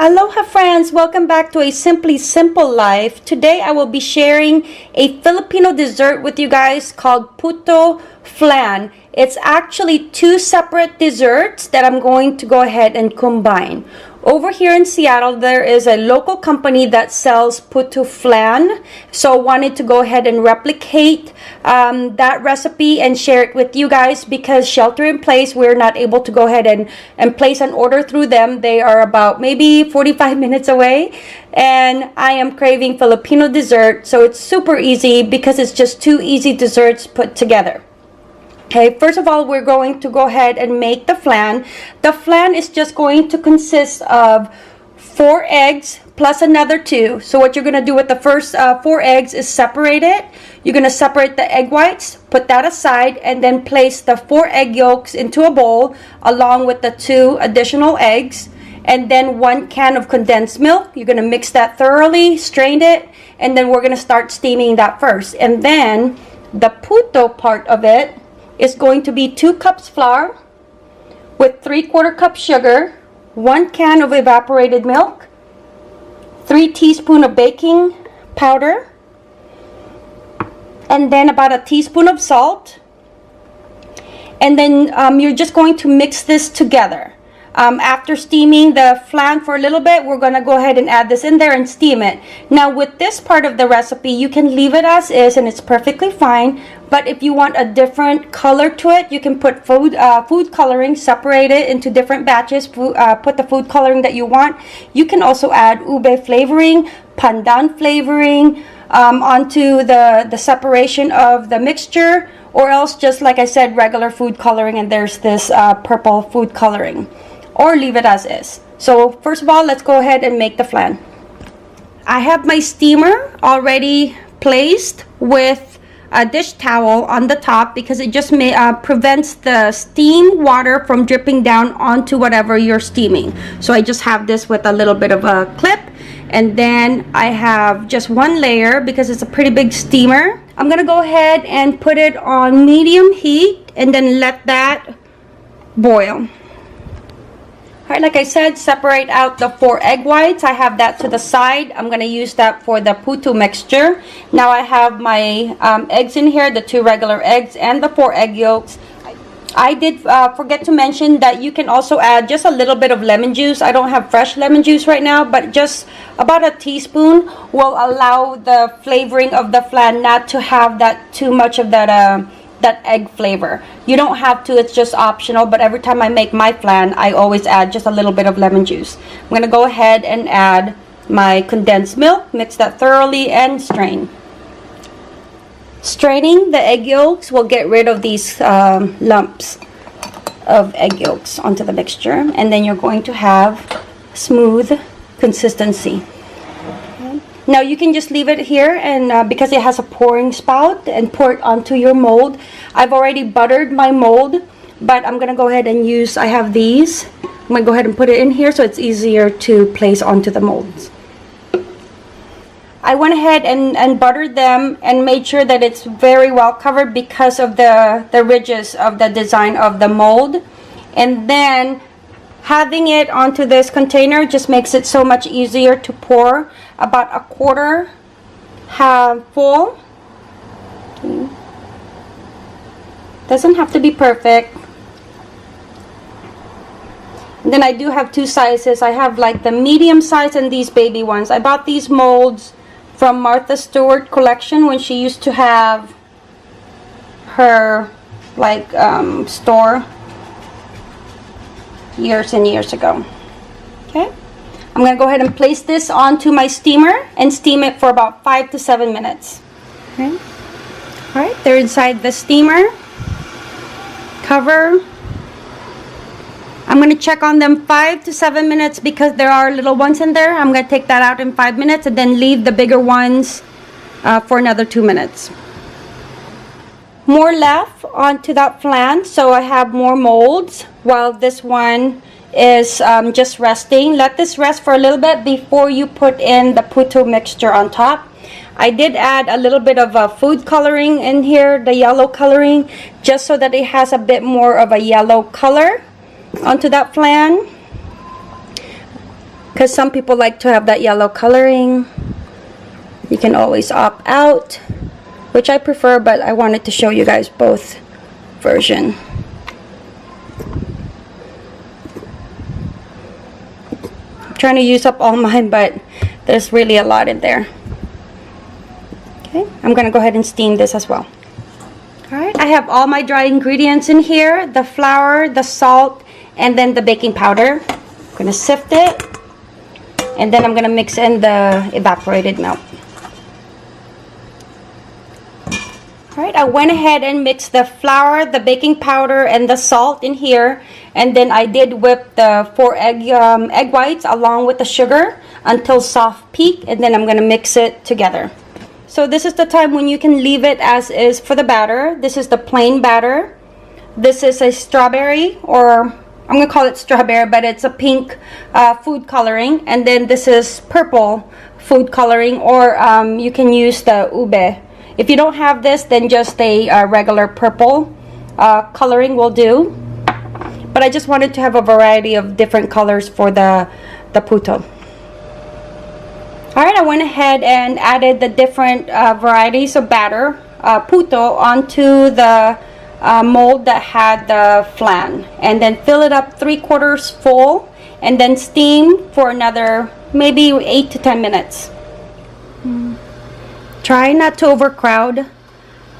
Aloha friends, welcome back to a Simply Simple Life. Today I will be sharing a Filipino dessert with you guys called Puto Flan. It's actually two separate desserts that I'm going to go ahead and combine. Over here in Seattle, there is a local company that sells Puto Flan. So I wanted to go ahead and replicate that recipe and share it with you guys because shelter in place, we're not able to go ahead and place an order through them. They are about maybe 45 minutes away. And I am craving Filipino dessert. So it's super easy because it's just two easy desserts put together. Okay, first of all, we're going to go ahead and make the flan. The flan is just going to consist of 4 eggs plus another 2. So what you're going to do with the first 4 eggs is separate it. You're going to separate the egg whites, put that aside, and then place the 4 egg yolks into a bowl along with the 2 additional eggs. And then 1 can of condensed milk. You're going to mix that thoroughly, strain it, and then we're going to start steaming that first. And then the puto part of it is going to be 2 cups flour with 3/4 cup sugar, 1 can of evaporated milk, 3 teaspoons of baking powder, and then about a teaspoon of salt. And then you're just going to mix this together. After steaming the flan for a little bit, we're going to go ahead and add this in there and steam it. Now with this part of the recipe, you can leave it as is and it's perfectly fine. But if you want a different color to it, you can put food coloring, separate it into different batches, put the food coloring that you want. You can also add ube flavoring, pandan flavoring onto the separation of the mixture, or else just like I said, regular food coloring, and there's this purple food coloring. Or leave it as is. So first of all, let's go ahead and make the flan. I have my steamer already placed with a dish towel on the top because it just prevents the steam water from dripping down onto whatever you're steaming. So I just have this with a little bit of a clip, and then I have just 1 layer because it's a pretty big steamer. I'm gonna go ahead and put it on medium heat and then let that boil. Alright, like I said, separate out the 4 egg whites. I have that to the side. I'm going to use that for the puto mixture. Now I have my eggs in here, the 2 regular eggs and the 4 egg yolks. I did forget to mention that you can also add just a little bit of lemon juice. I don't have fresh lemon juice right now, but just about a teaspoon will allow the flavoring of the flan not to have that too much of that egg flavor. You don't have to, it's just optional, but every time I make my flan, I always add just a little bit of lemon juice. I'm going to go ahead and add my condensed milk, mix that thoroughly, and strain. Straining the egg yolks will get rid of these lumps of egg yolks onto the mixture, and then you're going to have smooth consistency. Now you can just leave it here, and because it has a pouring spout, and pour it onto your mold. I've already buttered my mold, but I'm gonna go ahead and use, I have these. I'm gonna go ahead and put it in here so it's easier to place onto the molds. I went ahead and buttered them and made sure that it's very well covered because of the ridges of the design of the mold. And then having it onto this container just makes it so much easier to pour. About a quarter half full. Okay. Doesn't have to be perfect. And then I do have 2 sizes. I have like the medium size and these baby ones. I bought these molds from Martha Stewart collection when she used to have her like store years and years ago. Okay, I'm going to go ahead and place this onto my steamer and steam it for about 5 to 7 minutes. Okay, all right, they're inside the steamer. Cover. I'm going to check on them 5 to 7 minutes because there are little ones in there. I'm going to take that out in 5 minutes and then leave the bigger ones for another 2 minutes. More left onto that flan, so I have more molds while this one is just resting. Let this rest for a little bit before you put in the puto mixture on top. I did add a little bit of food coloring in here, the yellow coloring, just so that it has a bit more of a yellow color onto that flan. because some people like to have that yellow coloring. You can always opt out, which I prefer, but I wanted to show you guys both version. I'm trying to use up all mine, but there's really a lot in there. Okay, I'm gonna go ahead and steam this as well. Alright, I have all my dry ingredients in here, the flour, the salt, and then the baking powder. I'm gonna sift it, and then I'm gonna mix in the evaporated milk. Alright, I went ahead and mixed the flour, the baking powder, and the salt in here, and then I did whip the 4 egg whites along with the sugar until soft peak, and then I'm gonna mix it together. So this is the time when you can leave it as is for the batter. This is the plain batter. This is a strawberry, or I'm gonna call it strawberry, but it's a pink food coloring. And then this is purple food coloring, or you can use the ube. If you don't have this, then just a regular purple coloring will do. But I just wanted to have a variety of different colors for the puto. Alright, I went ahead and added the different varieties of batter, puto, onto the mold that had the flan. And then fill it up 3/4 full, and then steam for another maybe 8 to 10 minutes. Try not to overcrowd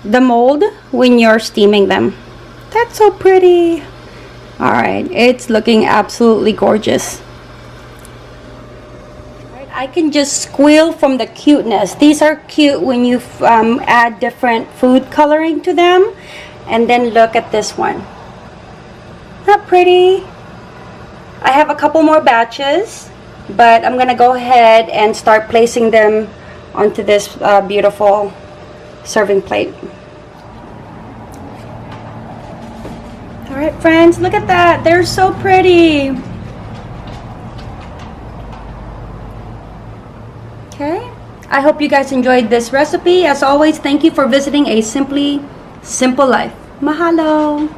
the mold when you're steaming them. That's so pretty. Alright, it's looking absolutely gorgeous. I can just squeal from the cuteness. These are cute when you add different food coloring to them. And then look at this one. Not pretty? I have a couple more batches, but I'm gonna go ahead and start placing them onto this beautiful serving plate. Alright friends, look at that. They're so pretty. Okay, I hope you guys enjoyed this recipe. As always, thank you for visiting A Simply Simple Life. Mahalo!